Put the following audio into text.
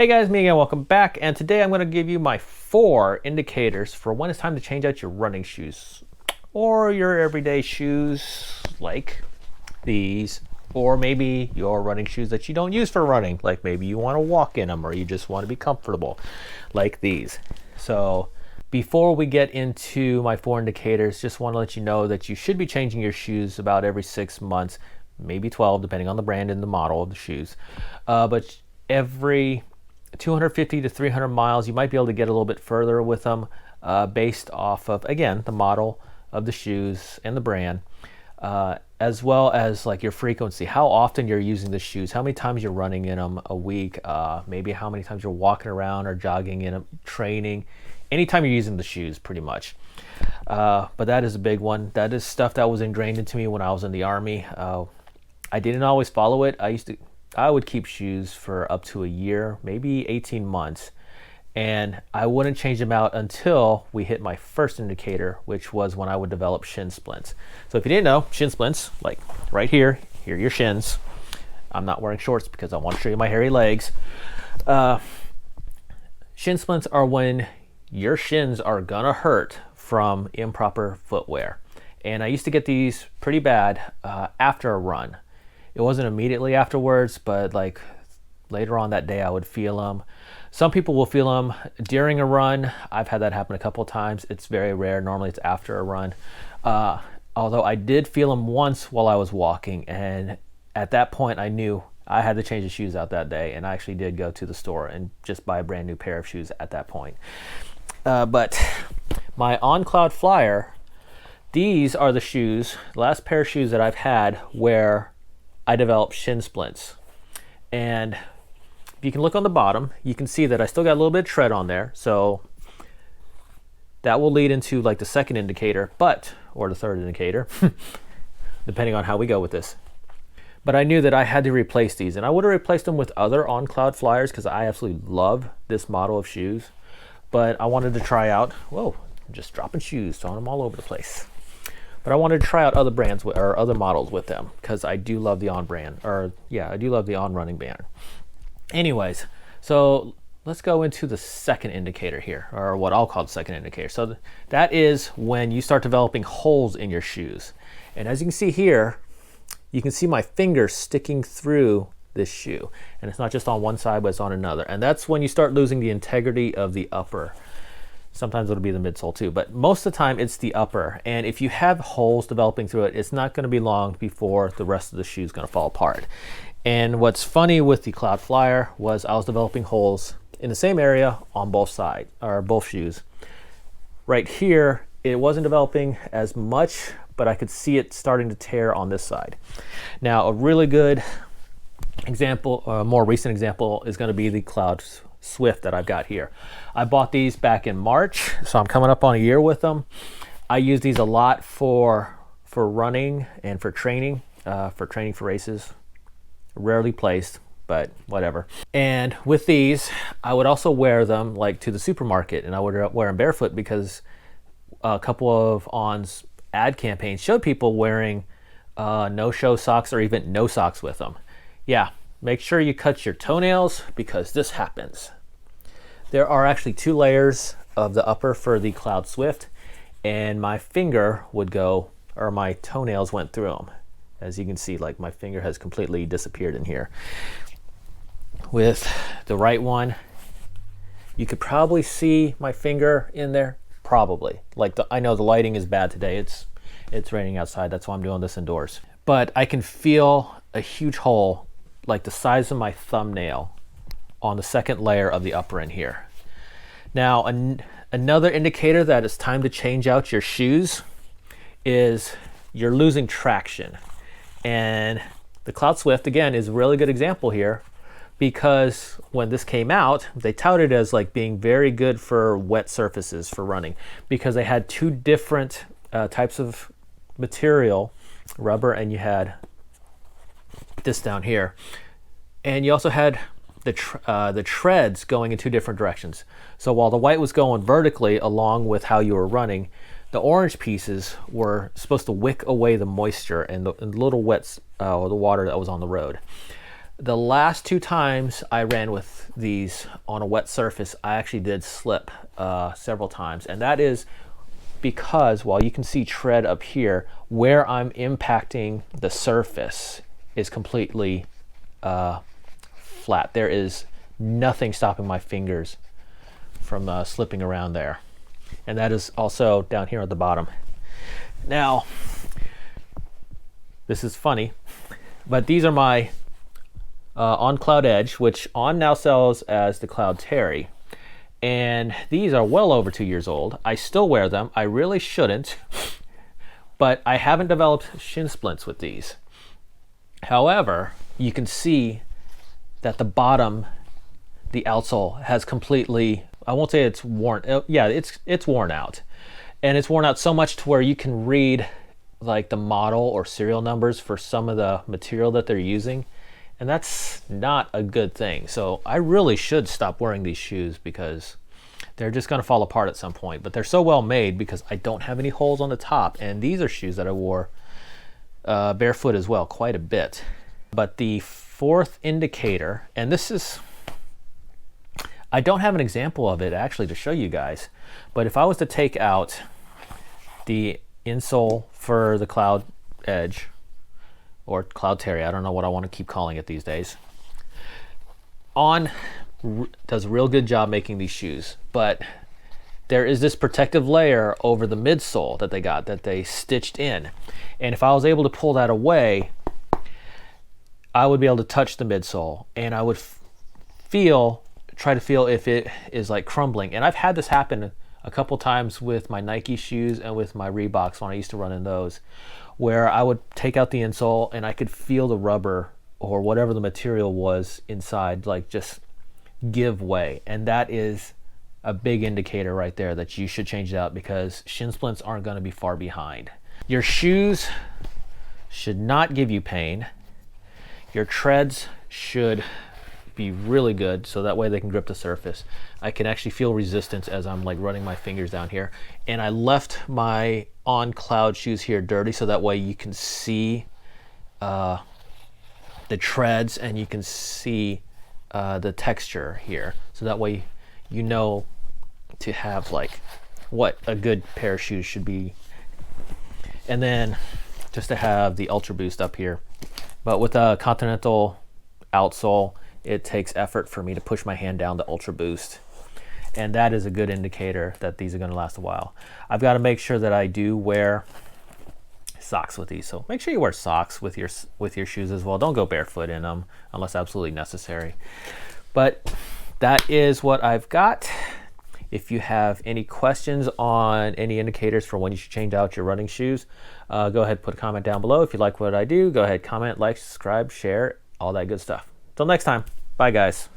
Hey guys, me again, welcome back. And today I'm going to give you my 4 indicators for when it's time to change out your running shoes or your everyday shoes like these, or maybe your running shoes that you don't use for running, like maybe you want to walk in them or you just want to be comfortable like these. So before we get into my 4 indicators, just want to let you know that you should be changing your shoes about every 6 months, maybe 12 depending on the brand and the model of the shoes, but every 250 to 300 miles you might be able to get a little bit further with them, based off of, again, the model of the shoes and the brand, as well as like your frequency, how often you're using the shoes, how many times you're running in them a week, maybe how many times you're walking around or jogging in them, training, anytime you're using the shoes pretty much. But that is a big one. That is stuff that was ingrained into me when I was in the Army. I didn't always follow it. I would keep shoes for up to a year, maybe 18 months, and I wouldn't change them out until we hit my first indicator, which was when I would develop shin splints. So if you didn't know, shin splints, like right here are your shins. I'm not wearing shorts because I want to show you my hairy legs. Shin splints are when your shins are gonna hurt from improper footwear. And I used to get these pretty bad after a run. It wasn't immediately afterwards, but like later on that day I would feel them. Some people will feel them during a run. I've had that happen a couple of times. It's very rare. Normally it's after a run. Although I did feel them once while I was walking, and at that point I knew I had to change the shoes out that day, and I actually did go to the store and just buy a brand new pair of shoes at that point. But my On Cloud Flyer, these are the shoes, the last pair of shoes that I've had where I developed shin splints. And if you can look on the bottom, you can see that I still got a little bit of tread on there. So that will lead into like the second indicator, or the third indicator, depending on how we go with this. But I knew that I had to replace these, and I would have replaced them with other On Cloud Flyers because I absolutely love this model of shoes. But I wanted to try out, whoa, I'm just dropping shoes, throwing them all over the place. But I wanted to try out other brands or other models with them because I do love the On brand, I do love the On running band. Anyways, so let's go into the second indicator here, or what I'll call the second indicator. So that is when you start developing holes in your shoes. And as you can see here, you can see my finger sticking through this shoe. And it's not just on one side, but it's on another. And that's when you start losing the integrity of the upper. Sometimes it'll be the midsole too, but most of the time it's the upper. And if you have holes developing through it, it's not going to be long before the rest of the shoe is going to fall apart. And what's funny with the Cloud Flyer was I was developing holes in the same area on both sides, or both shoes. Right here, it wasn't developing as much, but I could see it starting to tear on this side. Now, a really good example, a more recent example, is going to be the Cloud Swift that I've got here. I bought these back in March, so I'm coming up on a year with them. I use these a lot for running and for training for races. Rarely placed, but whatever. And with these, I would also wear them like to the supermarket, and I would wear them barefoot because a couple of On's ad campaigns showed people wearing no-show socks or even no socks with them. Yeah. Make sure you cut your toenails because this happens. There are actually 2 layers of the upper for the Cloud Swift, and my finger would go, or my toenails went through them. As you can see, like my finger has completely disappeared in here. With the right one, you could probably see my finger in there, probably. I know the lighting is bad today. It's raining outside. That's why I'm doing this indoors. But I can feel a huge hole like the size of my thumbnail on the second layer of the upper in here. Now, another indicator that it's time to change out your shoes is you're losing traction. And the Cloud Swift, again, is a really good example here because when this came out, they touted it as like being very good for wet surfaces for running because they had 2 different types of material, rubber, and you had this down here, and you also had the treads going in 2 different directions. So while the white was going vertically along with how you were running, the orange pieces were supposed to wick away the moisture and the little wets or the water that was on the road. The last 2 times I ran with these on a wet surface, I actually did slip several times. And that is because, while you can see tread up here, where I'm impacting the surface is completely flat. There is nothing stopping my fingers from slipping around there. And that is also down here at the bottom. Now, this is funny, but these are my On Cloud Edge, which On now sells as the Cloudterra. And these are well over 2 years old. I still wear them. I really shouldn't, but I haven't developed shin splints with these. However, you can see that the bottom, the outsole, has completely, I won't say it's worn, yeah, it's worn out. And it's worn out so much to where you can read like the model or serial numbers for some of the material that they're using. And that's not a good thing. So I really should stop wearing these shoes because they're just gonna fall apart at some point. But they're so well made because I don't have any holes on the top. And these are shoes that I wore barefoot as well, quite a bit. But the 4th indicator, and this is, I don't have an example of it actually to show you guys, but if I was to take out the insole for the Cloud Edge, or Cloudterra, I don't know what I want to keep calling it these days. On does a real good job making these shoes, but there is this protective layer over the midsole that they stitched in. And if I was able to pull that away, I would be able to touch the midsole and I would try to feel if it is like crumbling. And I've had this happen a couple times with my Nike shoes and with my Reeboks when I used to run in those, where I would take out the insole and I could feel the rubber or whatever the material was inside like just give way. And that is a big indicator right there that you should change it out, because shin splints aren't going to be far behind. Your shoes should not give you pain. Your treads should be really good, so that way they can grip the surface. I can actually feel resistance as I'm like running my fingers down here. And I left my On Cloud shoes here dirty, so that way you can see the treads and you can see the texture here. So that way you know to have like what a good pair of shoes should be. And then just to have the Ultra Boost up here. But with a Continental outsole, it takes effort for me to push my hand down the Ultra Boost. And that is a good indicator that these are going to last a while. I've got to make sure that I do wear socks with these. So make sure you wear socks with your shoes as well. Don't go barefoot in them unless absolutely necessary. But that is what I've got. If you have any questions on any indicators for when you should change out your running shoes, go ahead and put a comment down below. If you like what I do, go ahead, comment, like, subscribe, share, all that good stuff. Till next time, bye guys.